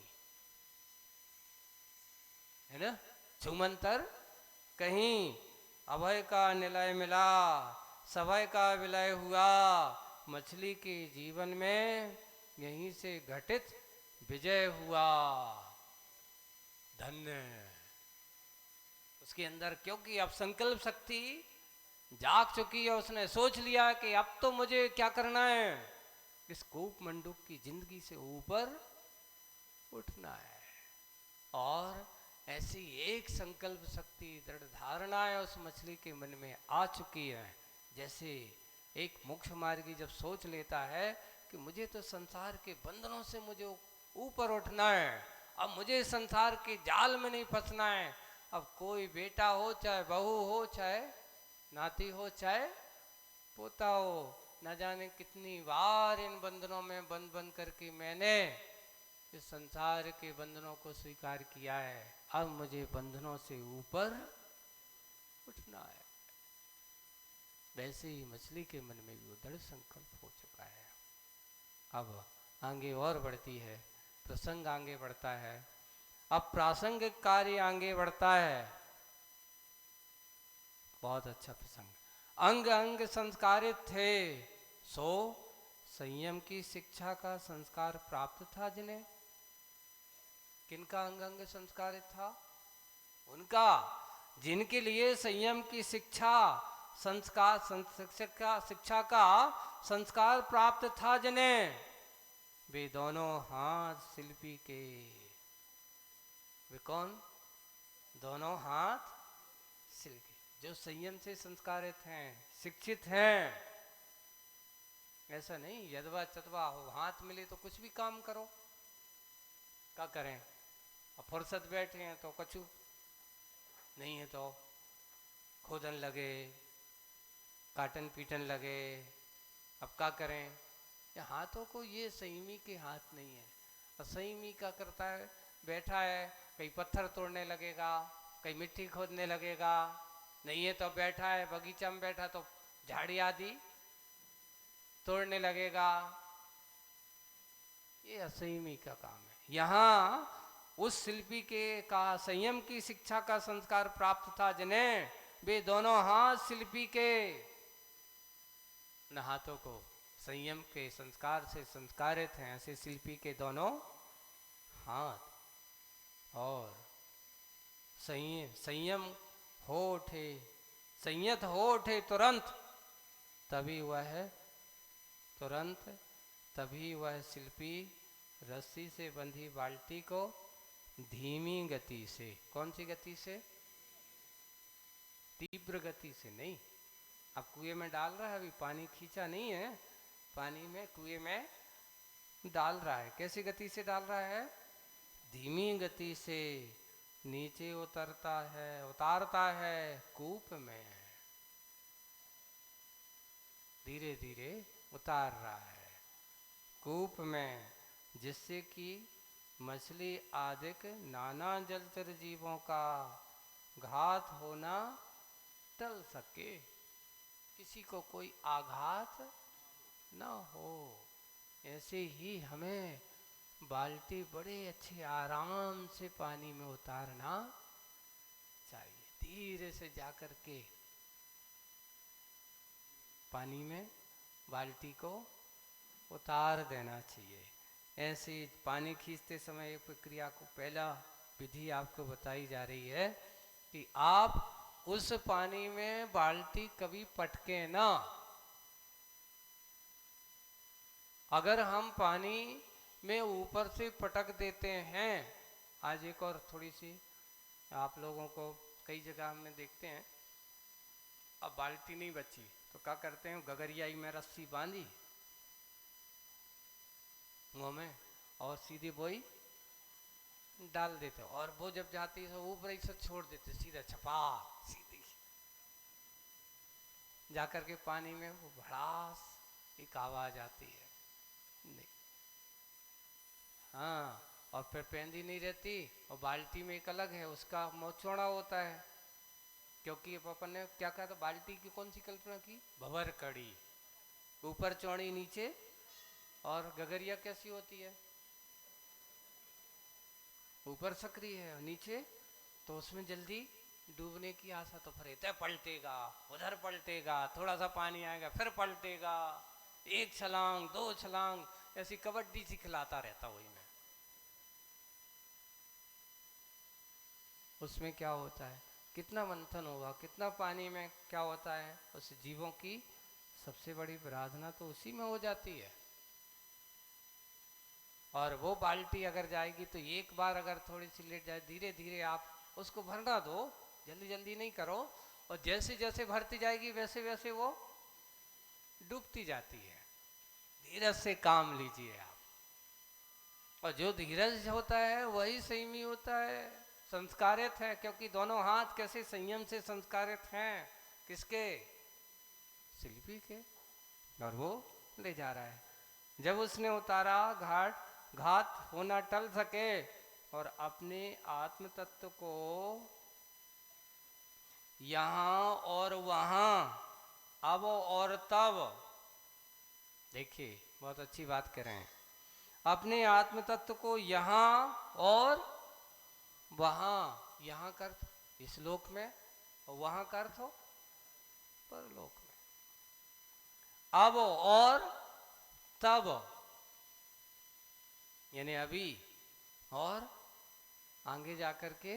है ना। छुमंतर कहीं, अभय का निलय मिला, सभय का विलय हुआ। मछली के जीवन में यहीं से घटित विजय हुआ। धन्य उसके अंदर, क्योंकि अब संकल्प शक्ति जाग चुकी है। उसने सोच लिया कि अब तो मुझे क्या करना है, इस कूप मंडूक की जिंदगी से ऊपर उठना है। और ऐसी एक संकल्प शक्ति दृढ़ धारणा है उस मछली के मन में आ चुकी है। जैसे एक मोक्ष मार्गी जब सोच लेता है कि मुझे तो संसार के बंधनों से मुझे ऊपर उठना है, अब मुझे संसार के जाल में नहीं फंसना है। अब कोई बेटा हो, चाहे बहू हो, चाहे नाती हो, चाहे पोता हो, न जाने कितनी बार इन बंधनों में बंद बंद करके मैंने इस संसार के बंधनों को स्वीकार किया है। अब मुझे बंधनों से ऊपर उठना है। वैसे ही मछली के मन में भी वो दृढ़ संकल्प हो चुका है। अब आगे और बढ़ती है, प्रसंग आगे बढ़ता है। अब प्रासंगिक कार्य आगे बढ़ता है। बहुत अच्छा प्रसंग। अंग अंग संस्कारित थे, सो संयम की शिक्षा का संस्कार प्राप्त था जिन्हें। किनका अंग अंग संस्कारित था? उनका जिनके लिए संयम की शिक्षा संस्कार शिक्षा का संस्कार प्राप्त था जिन्हें। वे दोनों हाथ शिल्पी के। वे कौन? दोनों हाथ शिल्पी, जो संयम से संस्कारित हैं, शिक्षित हैं। ऐसा नहीं यदवा चतवा हो, हाथ मिले तो कुछ भी काम करो। क्या करें, अब फुर्सत बैठे हैं तो कछु नहीं है तो खोदन लगे, काटन पीटन लगे। अब क्या करें, ये हाथों को, ये संयमी के हाथ नहीं है। असंयमी क्या करता है, बैठा है कहीं पत्थर तोड़ने लगेगा, कहीं मिट्टी खोदने लगेगा। नहीं है तो बैठा है बगीचा में, बैठा तो झाड़ी आदि तोड़ने लगेगा। ये असंयमी का काम है। यहाँ उस शिल्पी के का संयम की शिक्षा का संस्कार प्राप्त था जिन्हें। वे दोनों हाथ शिल्पी के, न हाथों को संयम के संस्कार से संस्कारित हैं, ऐसे शिल्पी के दोनों हाथ। और संयम हो उठे, संयत हो उठे तुरंत, तभी वह तुरंत तभी वह शिल्पी रस्सी से बंधी बाल्टी को धीमी गति से, कौन सी गति से? तीव्र गति से नहीं। अब कुएं में डाल रहा है, अभी पानी खींचा नहीं है, पानी में कुएं में डाल रहा है। कैसी गति से डाल रहा है? धीमी गति से नीचे उतारता है कूप में, धीरे धीरे उतार रहा है कूप में, जिससे कि मछली आदिक नाना जलचर जीवों का घात होना टल सके, किसी को कोई आघात न हो। ऐसे ही हमें बाल्टी बड़े अच्छे आराम से पानी में उतारना चाहिए। धीरे से जाकर के पानी में बाल्टी को उतार देना चाहिए। ऐसे पानी खींचते समय एक प्रक्रिया को, पहला विधि आपको बताई जा रही है कि आप उस पानी में बाल्टी कभी पटके ना। अगर हम पानी में ऊपर से पटक देते हैं, आज एक और थोड़ी सी आप लोगों को कई जगह हमने देखते हैं, अब बाल्टी नहीं बची तो क्या करते हैं, गगरियाई में रस्सी बांधी मुंह में और सीधे वो ही डाल देते, और वो जब जाती है तो ऊपर ही से छोड़ देते सीधा छपा सीधी जाकर के पानी में वो भड़ास एक आवाज आती है। नहीं, हाँ, और फिर पेंदी नहीं रहती, और बाल्टी में एक अलग है, उसका मुंह चौड़ा होता है, क्योंकि अपन ने क्या कहा था, बाल्टी की कौन सी कल्पना की, भंवर कड़ी, ऊपर चौड़ी नीचे, और गगरिया कैसी होती है, ऊपर सकरी है नीचे, तो उसमें जल्दी डूबने की आशा, तो फिर इधर पलटेगा उधर पलटेगा, थोड़ा सा पानी आएगा फिर पलटेगा, एक छलांग दो छलांग, ऐसी कबड्डी सी खिलाता रहता वही में। उसमें क्या होता है, कितना मंथन होगा, कितना पानी में क्या होता है, उस जीवों की सबसे बड़ी प्रार्थना तो उसी में हो जाती है। और वो बाल्टी अगर जाएगी तो एक बार अगर थोड़ी सी लेट जाए, धीरे धीरे आप उसको भरना दो, जल्दी जल्दी नहीं करो, और जैसे जैसे भरती जाएगी वैसे वैसे वो डूबती जाती है। धीरज से काम लीजिए आप, और जो धीरज होता है वही संयमी होता है, संस्कारित है, क्योंकि दोनों हाथ कैसे संयम से संस्कारित हैं, किसके, शिल्पी के, और वो ले जा रहा है। जब उसने उतारा घात होना टल सके, और अपने आत्म तत्व को यहाँ और वहाँ, अब और तब, देखिए बहुत अच्छी बात कर रहे हैं, अपने आत्म तत्व को यहाँ और वहाँ, यहाँ का अर्थ इस लोक में, और वहाँ का अर्थ हो परलोक में, अब और तब, यानी अभी और आगे जाकर के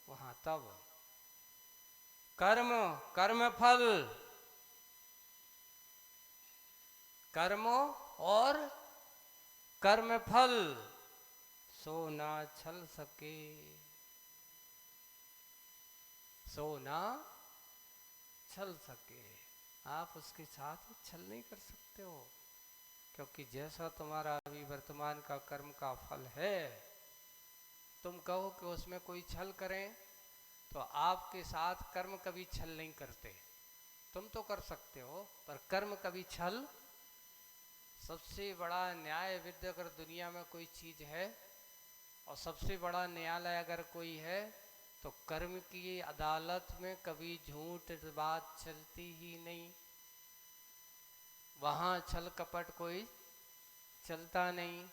वहां तब, कर्म कर्म फल, कर्म और कर्म फल, सो ना छल सके, सो ना छल सके, आप उसके साथ छल नहीं कर सकते हो, क्योंकि जैसा तुम्हारा अभी वर्तमान का कर्म का फल है, तुम कहो कि उसमें कोई छल करें, तो आपके साथ कर्म कभी छल नहीं करते, तुम तो कर सकते हो पर कर्म कभी छल। सबसे बड़ा न्याय विद्य अगर दुनिया में कोई चीज है, और सबसे बड़ा न्यायालय अगर कोई है, तो कर्म की अदालत में कभी झूठ बात चलती ही नहीं, वहां छल कपट कोई चलता नहीं,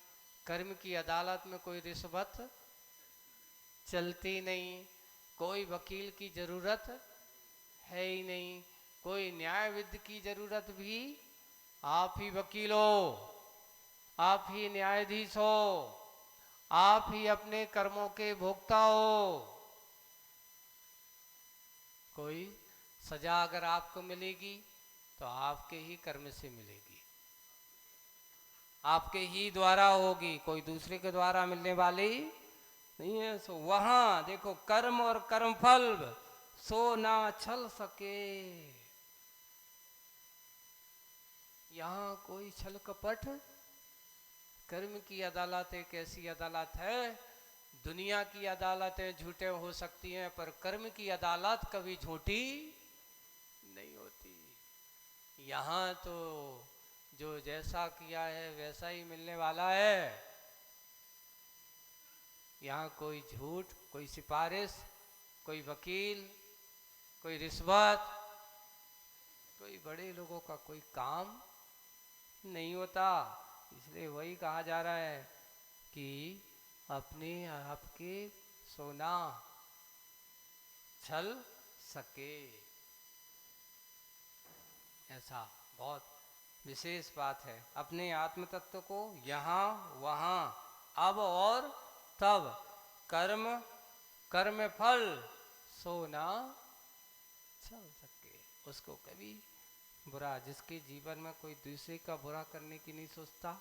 कर्म की अदालत में कोई रिश्वत चलती नहीं, कोई वकील की जरूरत है ही नहीं, कोई न्यायविद की जरूरत भी, आप ही वकील हो, आप ही न्यायाधीश हो, आप ही अपने कर्मों के भोक्ता हो। कोई सजा अगर आपको मिलेगी तो आपके ही कर्म से मिलेगी, आपके ही द्वारा होगी, कोई दूसरे के द्वारा मिलने वाली नहीं है। सो वहां देखो कर्म और कर्म फल, सो ना छल सके, यहां कोई छल कपट, कर्म की अदालत एक ऐसी अदालत है, दुनिया की अदालतें झूठे हो सकती हैं पर कर्म की अदालत कभी झूठी नहीं होती। यहाँ तो जो जैसा किया है वैसा ही मिलने वाला है, यहाँ कोई झूठ, कोई सिफारिश, कोई वकील, कोई रिश्वत, कोई बड़े लोगों का कोई काम नहीं होता। इसलिए वही कहा जा रहा है कि अपने आप के सोना छल सके, ऐसा बहुत विशेष बात है। अपने आत्म तत्व को यहाँ वहाँ, अब और तब, कर्म कर्म फल, सोना छल सके, उसको कभी बुरा, जिसके जीवन में कोई दूसरे का बुरा करने की नहीं सोचता,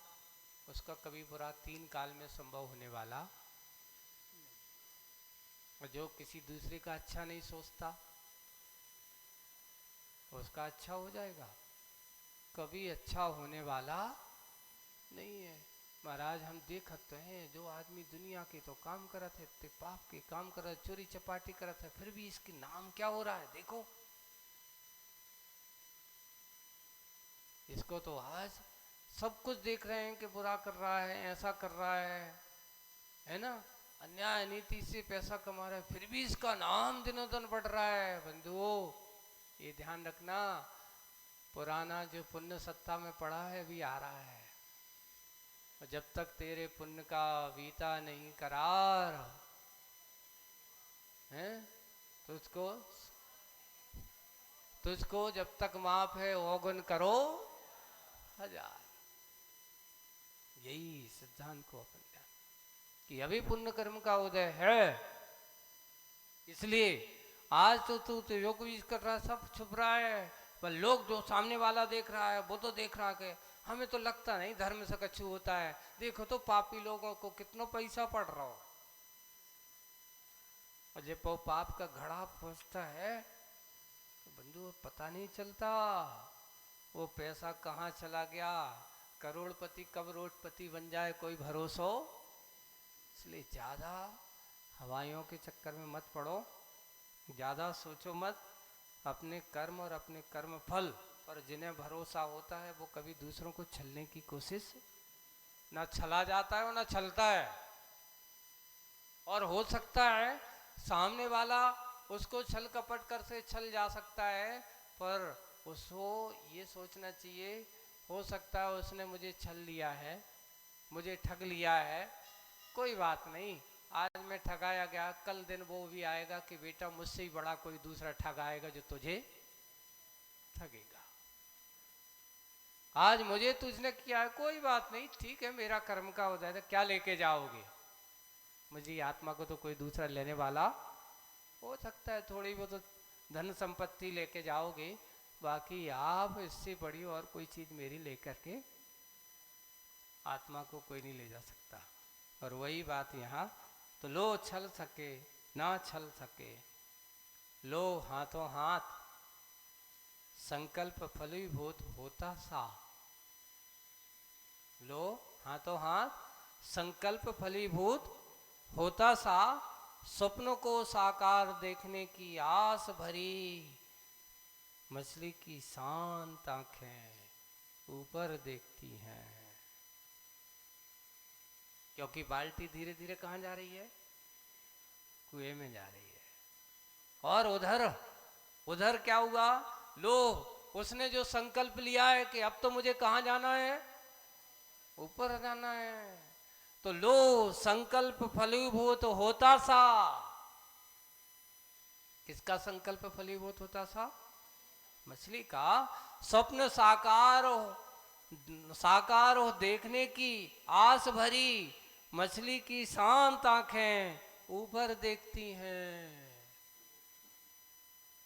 उसका कभी बुरा 3 काल में संभव होने वाला, और जो किसी दूसरे का अच्छा नहीं सोचता उसका अच्छा हो जाएगा, कभी अच्छा होने वाला नहीं है। महाराज हम देखते हैं जो आदमी दुनिया के तो काम करत है, ते पाप के काम करत, चोरी चपाटी करत है, फिर भी इसके नाम क्या हो रहा है देखो। इसको तो आज सब कुछ देख रहे हैं कि बुरा कर रहा है, ऐसा कर रहा है ना, अन्याय नीति से पैसा कमा रहा है, फिर भी इसका नाम दिनों दिन बढ़ रहा है। बंधुओं ये ध्यान रखना, पुराना जो पुण्य सत्ता में पड़ा है भी आ रहा है, और जब तक तेरे पुण्य का बीता नहीं करार है, तुझको जब तक माफ है ओगुन करो हजार। यही सिद्धांत को अपन ध्यान कि अभी पुण्य कर्म का उदय है, इसलिए आज तो तू जो कुछ कर रहा है सब छुप रहा है, पर लोग जो सामने वाला देख रहा है वो तो देख रहा है। हमें तो लगता नहीं धर्म से कछु होता है, देखो तो पापी लोगों को कितना पैसा पड़ रहा हो, और जब वो पाप का घड़ा पहुंचता है तो बंधु पता नहीं चलता वो पैसा कहाँ चला गया, करोड़पति कब रोडपति बन जाए कोई भरोसा। इसलिए ज्यादा हवाइयों के चक्कर में मत पड़ो, ज्यादा सोचो मत, अपने कर्म और अपने कर्म फल पर जिन्हें भरोसा होता है वो कभी दूसरों को छलने की कोशिश ना, छला जाता है और ना छलता है। और हो सकता है सामने वाला उसको छल कपट कर से छल जा सकता है, पर उसको ये सोचना चाहिए हो सकता है उसने मुझे छल लिया है, मुझे ठग लिया है, कोई बात नहीं, आज मैं ठगाया गया, कल दिन वो भी आएगा कि बेटा मुझसे ही बड़ा कोई दूसरा ठग आएगा जो तुझे ठगेगा। आज मुझे तुझने किया है, कोई बात नहीं, ठीक है मेरा कर्म का उदय है, क्या लेके जाओगे मुझे आत्मा को, तो कोई दूसरा लेने वाला हो सकता है, थोड़ी बहुत धन संपत्ति लेके जाओगे, बाकी आप इससे बड़ी और कोई चीज मेरी लेकर के आत्मा को कोई नहीं ले जा सकता। और वही बात यहाँ, तो लो छल सके ना छल सके, लो हाथों हाथ संकल्प फलीभूत होता सा, लो हाथों हाथ संकल्प फलीभूत होता सा, स्वप्नों को साकार देखने की आस भरी, मछली की शांत आंखें ऊपर देखती हैं। क्योंकि बाल्टी धीरे धीरे कहाँ जा रही है, कुएं में जा रही है। और उधर क्या हुआ, लो उसने जो संकल्प लिया है कि अब तो मुझे कहाँ जाना है, ऊपर जाना है, तो लो संकल्प फलीभूत होता सा। किसका संकल्प फलीभूत होता सा, मछली का। स्वप्न साकार हो देखने की आस भरी, मछली की शांत आंखें ऊपर देखती हैं,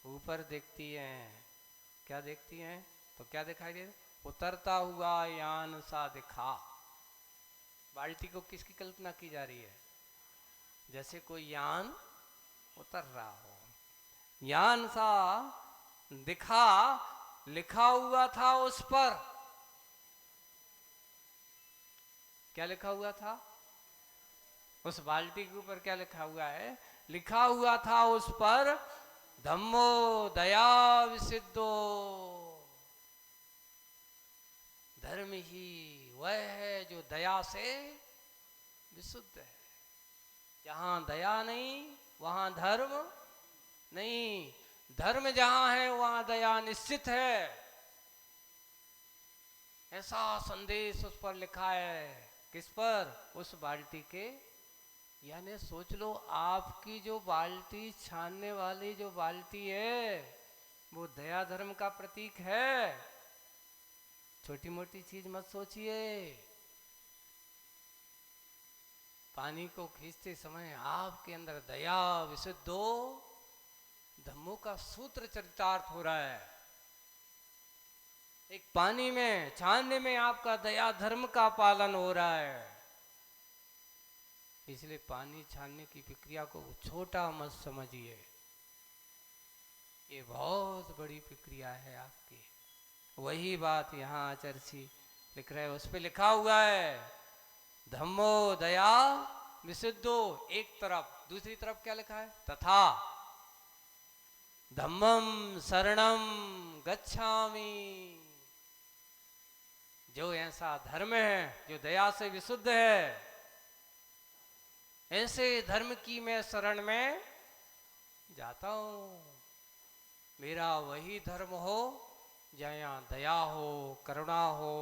ऊपर देखती हैं। क्या देखती हैं, तो क्या दिखाई दे, उतरता हुआ यान सा दिखा। बाल्टी को किसकी कल्पना की जा रही है, जैसे कोई यान उतर रहा हो, यान सा दिखा, लिखा हुआ था उस पर, क्या लिखा हुआ था, उस बाल्टी के ऊपर क्या लिखा हुआ है, लिखा हुआ था उस पर, धम्मो दया विसिद्धो, धर्म ही वह है जो दया से विशुद्ध है। जहां दया नहीं वहां धर्म नहीं, धर्म जहां है वहां दया निश्चित है, ऐसा संदेश उस पर लिखा है। किस पर, उस बाल्टी के। यानी सोच लो आपकी जो बाल्टी छानने वाली जो बाल्टी है वो दया धर्म का प्रतीक है, छोटी मोटी चीज मत सोचिए। पानी को खींचते समय आपके अंदर दया विशुद्धो धम्मों का सूत्र चरितार्थ हो रहा है। एक पानी में छानने में आपका दया धर्म का पालन हो रहा है, इसलिए पानी छानने की प्रक्रिया को छोटा मत समझिए, ये बहुत बड़ी प्रक्रिया है आपकी। वही बात यहाँ आचर्षी लिख रहे, उस पर लिखा हुआ है, धम्मो दया विशुद्धो एक तरफ, दूसरी तरफ क्या लिखा है? तथा धम्मम शरणम गच्छामि। जो ऐसा धर्म है जो दया से विशुद्ध है, ऐसे धर्म की मैं शरण में जाता हूं। मेरा वही धर्म हो जहाँ दया हो, करुणा हो,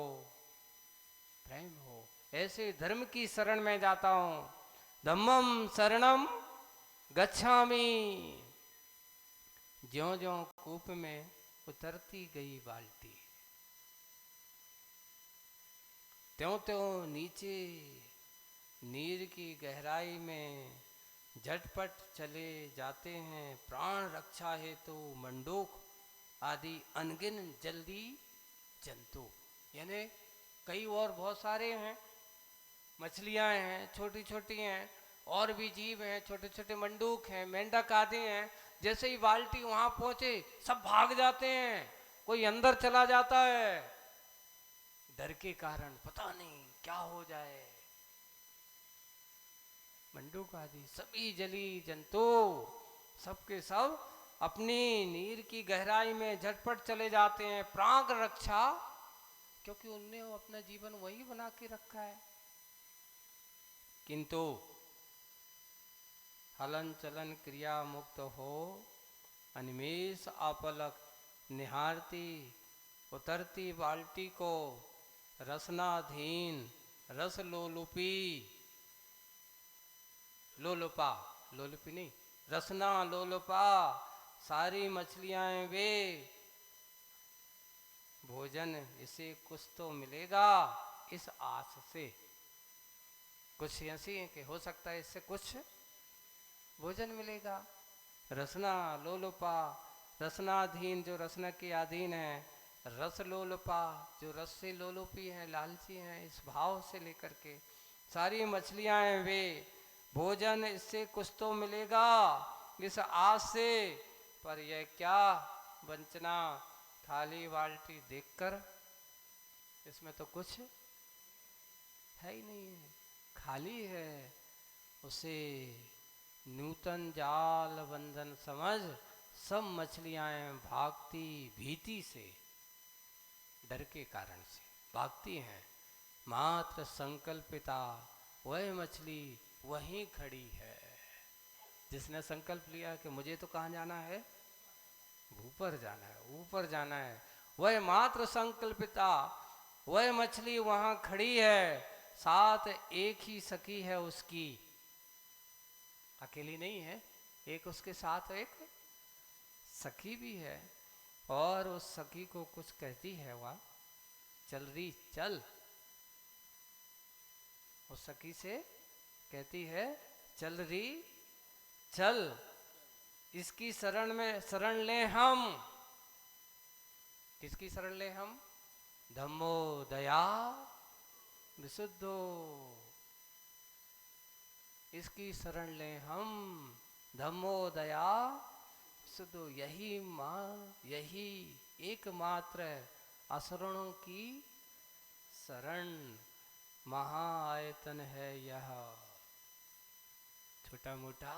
प्रेम हो, ऐसे धर्म की शरण में जाता हूं। धम्मम शरणम गच्छामि। ज्यों ज्यों कूप में उतरती गई बाल्टी, त्यों त्यों नीचे नीर की गहराई में झटपट चले जाते हैं प्राण रक्षा हेतु मंडूक आदि अनगिन जल्दी जंतु। यानी कई और बहुत सारे हैं, मछलियां हैं छोटी छोटी हैं, और भी जीव हैं, छोटे छोटे मंडूक हैं, मेंढक आदि हैं। जैसे ही बाल्टी वहां पहुंचे सब भाग जाते हैं, कोई अंदर चला जाता है डर के कारण, पता नहीं क्या हो जाए। मंडूक आदि सभी जली जंतु सबके सब अपनी नीर की गहराई में झटपट चले जाते हैं प्राण रक्षा, क्योंकि उनने अपना जीवन वही बना के रखा है। किंतु हलन चलन क्रिया मुक्त हो अनिमेष आपलक निहारती उतरती बाल्टी को रसनाधीन रस लोलुपी, लोलुपा, लोलुपी नहीं, रसना लोलुपा सारी मछलियां वे भोजन इसे कुछ तो मिलेगा इस आस से। कुछ ऐसी है कि हो सकता है इससे कुछ भोजन मिलेगा। रसना लोलुपा, रसनाधीन जो रसना के अधीन है, रस लोलुपा जो रस से लोलुपी हैं, लालची हैं, इस भाव से लेकर के सारी मछलियां हैं वे भोजन इससे कुछ तो मिलेगा इस आस से। पर यह क्या वंचना, खाली बाल्टी देखकर इसमें तो कुछ है ही नहीं है, खाली है। उसे नूतन जाल बंधन समझ सब मछलियां भागती भीति से, डर के कारण से भागती हैं। मात्र संकल्पिता वह मछली वहीं खड़ी है जिसने संकल्प लिया कि मुझे तो कहाँ जाना है, ऊपर जाना है, ऊपर जाना है। वह मात्र संकल्पिता वह मछली वहां खड़ी है, साथ एक ही सखी है उसकी, अकेली नहीं है, एक उसके साथ एक सखी भी है। और उस सखी को कुछ कहती है, वह चल रही चल, उस सखी से कहती है चल रही चल, इसकी शरण में शरण ले हम। किसकी शरण ले हम? धम्मो दया विशुद्धो, इसकी शरण ले हम। धम्मो दया विशुद्धो, यही माँ, यही एकमात्र असरणों की शरण महाआयतन है। यह छोटा मोटा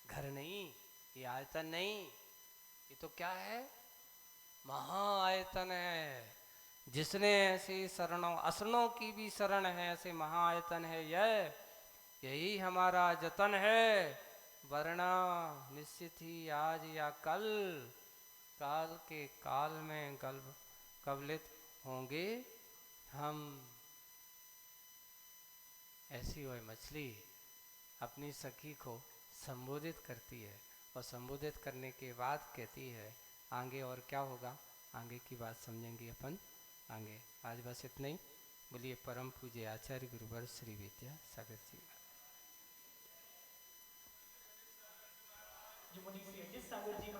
घर नहीं, ये आयतन नहीं, ये तो क्या है, महाआयतन है। जिसने ऐसी शरणों असरणों की भी शरण है, ऐसे महाआयतन है यह, यही हमारा जतन है। वरना निश्चित ही आज या कल काल के काल में कबलित होंगे हम। ऐसी वह मछली अपनी सखी को संबोधित करती है, और संबोधित करने के बाद कहती है आगे और क्या होगा, आगे की बात समझेंगे अपन आगे। आज बस इतना ही। बोलिए परम पूज्य आचार्य गुरुवर श्री विद्या सागर जी। जो मुनि श्री अजित सागर जी